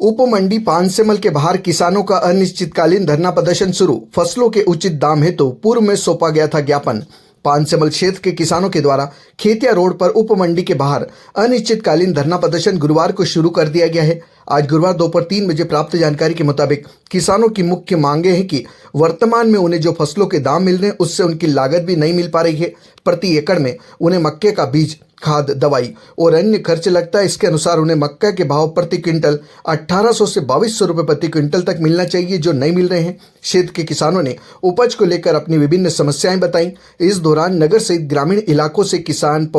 उप मंडी पानसेमल के बाहर किसानों का अनिश्चितकालीन धरना प्रदर्शन शुरू। फसलों के उचित दाम हेतु पूर्व में सौंपा गया था ज्ञापन। पानसेमल क्षेत्र के किसानों के द्वारा खेतिया रोड पर उप मंडी के बाहर अनिश्चितकालीन धरना प्रदर्शन गुरुवार को शुरू कर दिया गया है। आज गुरुवार दोपहर 3 बजे प्राप्त जानकारी के मुताबिक किसानों की मुख्य मांगे हैं कि वर्तमान में उन्हें जो फसलों के दाम मिल रहे हैं उससे उनकी लागत भी नहीं मिल पा रही है। प्रति एकड़ में उन्हें मक्के का बीज, खाद, दवाई और अन्य खर्च लगता है। इसके अनुसार उन्हें मक्का के भाव प्रति क्विंटल 1800 से 2200 रुपये प्रति क्विंटल तक मिलना चाहिए, जो नहीं मिल रहे हैं। क्षेत्र के किसानों ने उपज को लेकर अपनी विभिन्न समस्याएं बताई। इस दौरान नगर सहित ग्रामीण इलाकों से किसान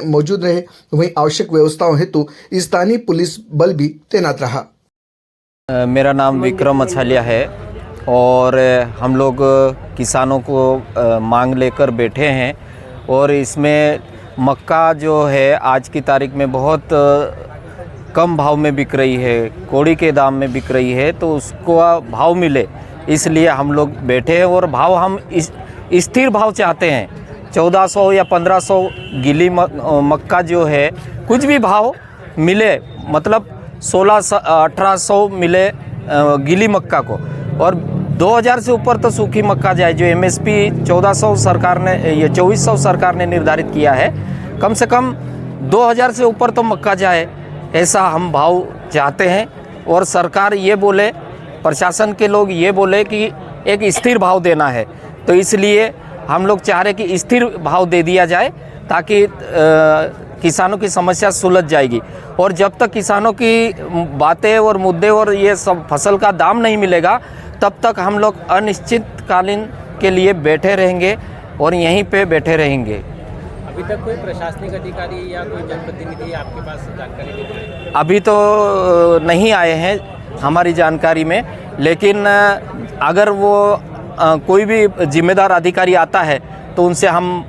मौजूद रहे। वहीं आवश्यक व्यवस्थाओं हेतु स्थानीय पुलिस बल भी तैनात रहा। मेरा नाम विक्रम अछालिया है और हम लोग किसानों को मांग लेकर बैठे हैं और इसमें मक्का जो है आज की तारीख में बहुत कम भाव में बिक रही है, कौड़ी के दाम में बिक रही है, तो उसको भाव मिले इसलिए हम लोग बैठे हैं। और भाव हम स्थिर भाव चाहते हैं। 1400 या 1500 गीली मक्का जो है, कुछ भी भाव मिले, मतलब 1600-1800 मिले गीली मक्का को, और 2000 से ऊपर तो सूखी मक्का जाए। जो MSP 1400 सरकार ने, ये 2400 सरकार ने निर्धारित किया है, कम से कम 2000 से ऊपर तो मक्का जाए, ऐसा हम भाव चाहते हैं। और सरकार ये बोले, प्रशासन के लोग ये बोले कि एक स्थिर भाव देना है, तो इसलिए हम लोग चाह रहे कि स्थिर भाव दे दिया जाए ताकि किसानों की समस्या सुलझ जाएगी। और जब तक किसानों की बातें और मुद्दे और ये सब फसल का दाम नहीं मिलेगा, तब तक हम लोग अनिश्चितकालीन के लिए बैठे रहेंगे और यहीं पे बैठे रहेंगे। अभी तक कोई प्रशासनिक अधिकारी या कोई जनप्रतिनिधि आपके पास जानकारी दे रहे हैं? अभी तो नहीं आए हैं हमारी जानकारी में, लेकिन अगर वो कोई भी जिम्मेदार अधिकारी आता है तो उनसे हम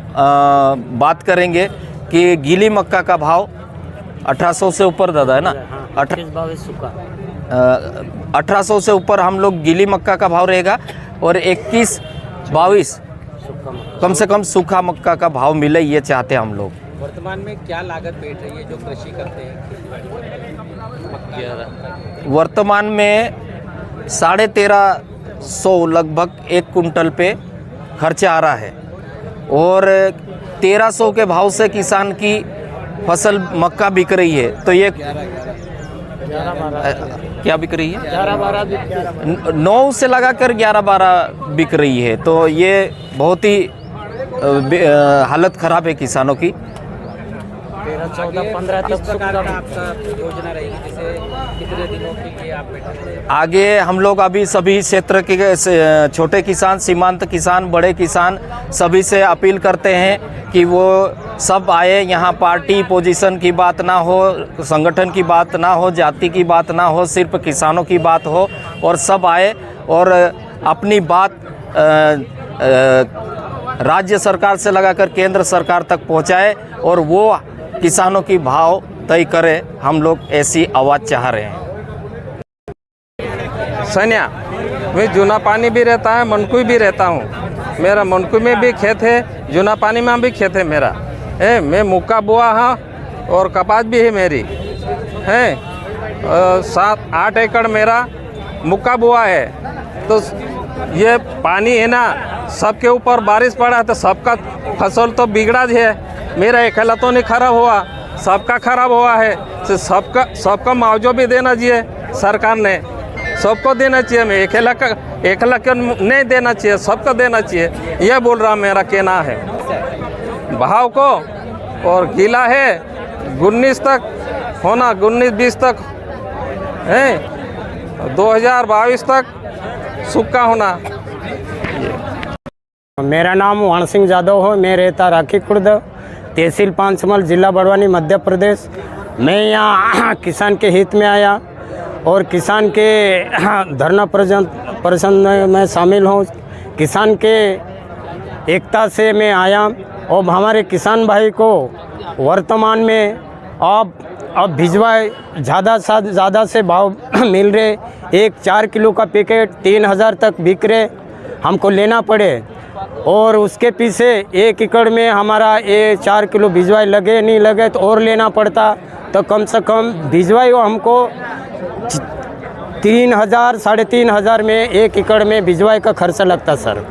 बात करेंगे कि गीली मक्का का भाव 1800 से ऊपर दादा है ना, 1800 से ऊपर हम लोग गीली मक्का का भाव रहेगा और 21-22 कम से कम सूखा मक्का का भाव मिले, ये चाहते हैं हम लोग। वर्तमान में क्या लागत बैठ रही है जो कृषि करते हैं? वर्तमान में 1350 लगभग 1 कुंटल पे खर्चा आ रहा है और 1300 के भाव से किसान की फसल मक्का बिक रही है। तो ये क्या बिक रही है? 9 से लगाकर 11-12 बिक रही है। तो ये बहुत ही हालत ख़राब है किसानों की। 13-14-15 किस प्रकार का आपका योजना रहेगी, जैसे कितने दिनों के लिए आप बैठे? आगे हम लोग अभी सभी क्षेत्र के छोटे किसान, सीमांत किसान, बड़े किसान सभी से अपील करते हैं कि वो सब आए। यहाँ पार्टी पोजीशन की बात ना हो, संगठन की बात ना हो, जाति की बात ना हो, सिर्फ किसानों की बात हो और सब आए और अपनी बात राज्य सरकार से लगाकर केंद्र सरकार तक पहुँचाए और वो किसानों की भाव तय करे। हम लोग ऐसी आवाज़ चाह रहे हैं। सन्या, मैं जूना पानी भी रहता है, मनकुई भी रहता हूँ। मेरा मनकुई में भी खेत है, जूना पानी में भी खेत है मेरा। मैं मुक्का बोआ हाँ और कपास भी है मेरी है। 7-8 एकड़ मेरा मुक्का बोआ है। तो ये पानी है ना, सबके ऊपर बारिश पड़ा तो सबका फसल तो बिगड़ा है। मेरा अकेला तो नहीं खराब हुआ, सबका खराब हुआ है। तो सबका मुआवजा भी देना चाहिए सरकार ने, सबको देना चाहिए। मैं अकेला को नहीं देना चाहिए, सबको देना चाहिए, ये बोल रहा मेरा कहना है। भाव को और गीला है 19 तक होना, 19-20 तक है, 2022 तक सूखा होना। मेरा नाम वाण सिंह जादव है। मैं रहता राखी खुर्द, तहसील पानसेमल, जिला बड़वानी, मध्य प्रदेश। मैं यहाँ किसान के हित में आया और किसान के धरना प्रदर्शन में शामिल हूँ। किसान के एकता से मैं आया और हमारे किसान भाई को वर्तमान में अब भिजवाए ज़्यादा से भाव मिल रहे। एक 4 किलो का पैकेट 3000 तक बिक रहे, हमको लेना पड़े। और उसके पीछे 1 एकड़ में हमारा ये 4 किलो भिजवाई लगे नहीं लगे तो और लेना पड़ता। तो कम से कम भिजवाई हमको 3,000 3,500 में 1 एकड़ में भिजवाई का खर्चा लगता सर।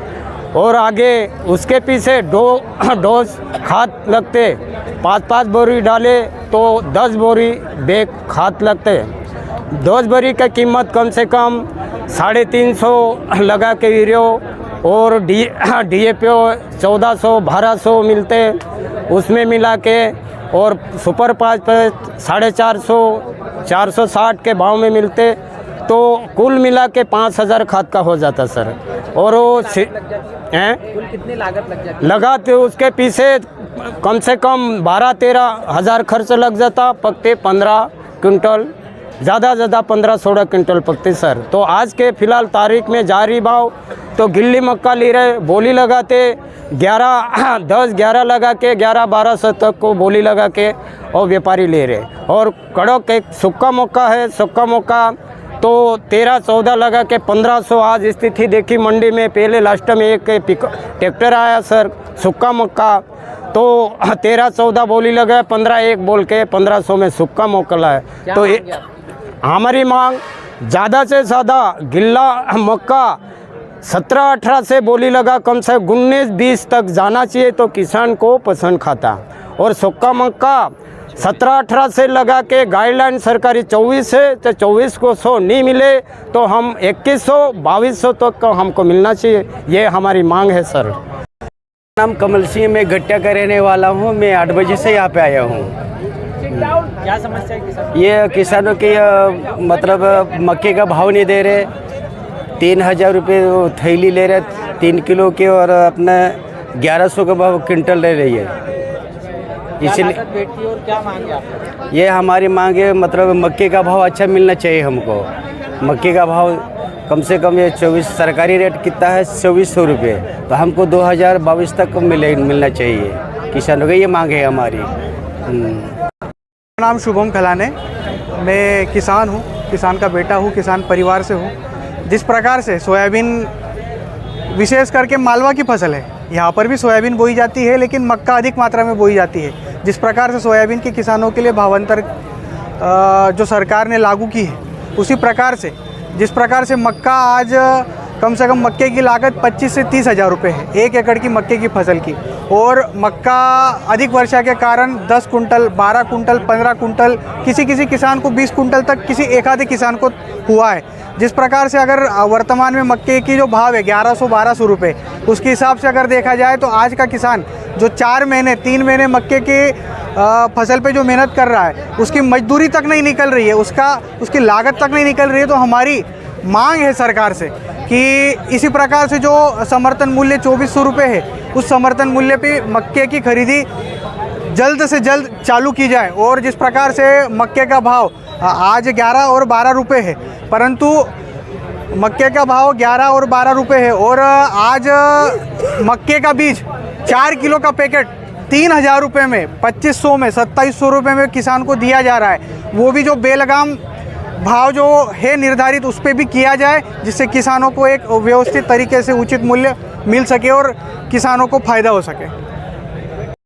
और आगे उसके पीछे डोज खाद लगते, 5-5 बोरी डाले तो 10 बोरी बैग खाद लगते। 10 बोरी का कीमत कम से कम 350 लगा के वीडियो और DAP 1400-1200 मिलते, उसमें मिला के और सुपर 5 पे 450 460 के भाव में मिलते, तो कुल मिला के 5,000 खाद का हो जाता सर। और वो हैं कुल कितनी लागत लग जाती लगाते उसके पीछे कम से कम 12-13 हज़ार खर्च लग जाता, पकते 15 क्विंटल, ज़्यादा 15-16 क्विंटल पकते सर। तो आज के फ़िलहाल तारीख में जारी भाव तो गिल्ली मक्का ले रहे, बोली लगाते 10-11 लगा के 11-1200 तक को बोली लगा के और व्यापारी ले रहे। और कड़क एक सूखा मक्का है, सूखा मक्का तो 13-14 लगा के 1500 आज स्थिति देखी मंडी में। पहले लास्ट में एक ट्रैक्टर आया सर सूखा मक्का, तो 13-14 बोली लगा, 15-1 बोल के 1500 में सूखा मोकला है। तो हमारी मांग ज़्यादा से ज़्यादा गिल्ला मक्का 17-18 से बोली लगा कम से 19-20 तक जाना चाहिए, तो किसान को पसंद खाता। और सूखा मक्का 17-18 से लगा के गाइडलाइन सरकारी 24 है, तो 24 को 100 नहीं मिले तो हम 2100-2200 तक का हमको मिलना चाहिए, ये हमारी मांग है सर। नाम कमल सिंह, मैं गट्टिया का रहने वाला हूँ। मैं 8 बजे से यहाँ पे आया हूँ। क्या समस्या है किसान? ये किसानों की मतलब मक्के का भाव नहीं दे रहे, 3,000 रुपये थैली ले रहे 3 किलो के, और अपना 1100 का भाव क्विंटल ले रही है। इसलिए बैठती है और क्या मांगे आप? ये हमारी मांग है, मतलब मक्के का भाव अच्छा मिलना चाहिए हमको। मक्के का भाव कम से कम ये 24, सरकारी रेट कितना है 2400 रुपये, तो हमको 2022 तक मिलना चाहिए। किसानों की ये मांग है हमारी। मेरा नाम शुभम खलाने, मैं किसान हूँ, किसान का बेटा हूँ, किसान परिवार से हूँ। जिस प्रकार से सोयाबीन विशेष करके मालवा की फसल है, यहाँ पर भी सोयाबीन बोई जाती है, लेकिन मक्का अधिक मात्रा में बोई जाती है। जिस प्रकार से सोयाबीन के किसानों के लिए भावांतर जो सरकार ने लागू की है, उसी प्रकार से जिस प्रकार से मक्का आज कम से कम मक्के की लागत 25 से 30 हज़ार रुपये है 1 एकड़ की मक्के की फसल की, और मक्का अधिक वर्षा के कारण 10 कुंटल, 12 कुंटल, 15 कुंटल, किसी किसान को 20 कुंटल तक किसी एक आधे किसान को हुआ है। जिस प्रकार से अगर वर्तमान में मक्के की जो भाव है 1100-1200 रुपये, उसके हिसाब से अगर देखा जाए तो आज का किसान जो 4 महीने 3 महीने मक्के के फसल पे जो मेहनत कर रहा है, उसकी मजदूरी तक नहीं निकल रही है, उसकी लागत तक नहीं निकल रही है। तो हमारी मांग है सरकार से कि इसी प्रकार से जो समर्थन मूल्य 2400 रुपये है, उस समर्थन मूल्य पे मक्के की खरीदी जल्द से जल्द चालू की जाए। और जिस प्रकार से मक्के का भाव आज 11 और 12 रुपये है, परंतु मक्के का भाव 11 और 12 रुपये है, और आज मक्के का बीज 4 किलो का पैकेट 3,000 रुपये में, 2500 में, 2700 रुपये में किसान को दिया जा रहा है। वो भी जो बेलगाम भाव जो है निर्धारित, उस पर भी किया जाए, जिससे किसानों को एक व्यवस्थित तरीके से उचित मूल्य मिल सके और किसानों को फ़ायदा हो सके।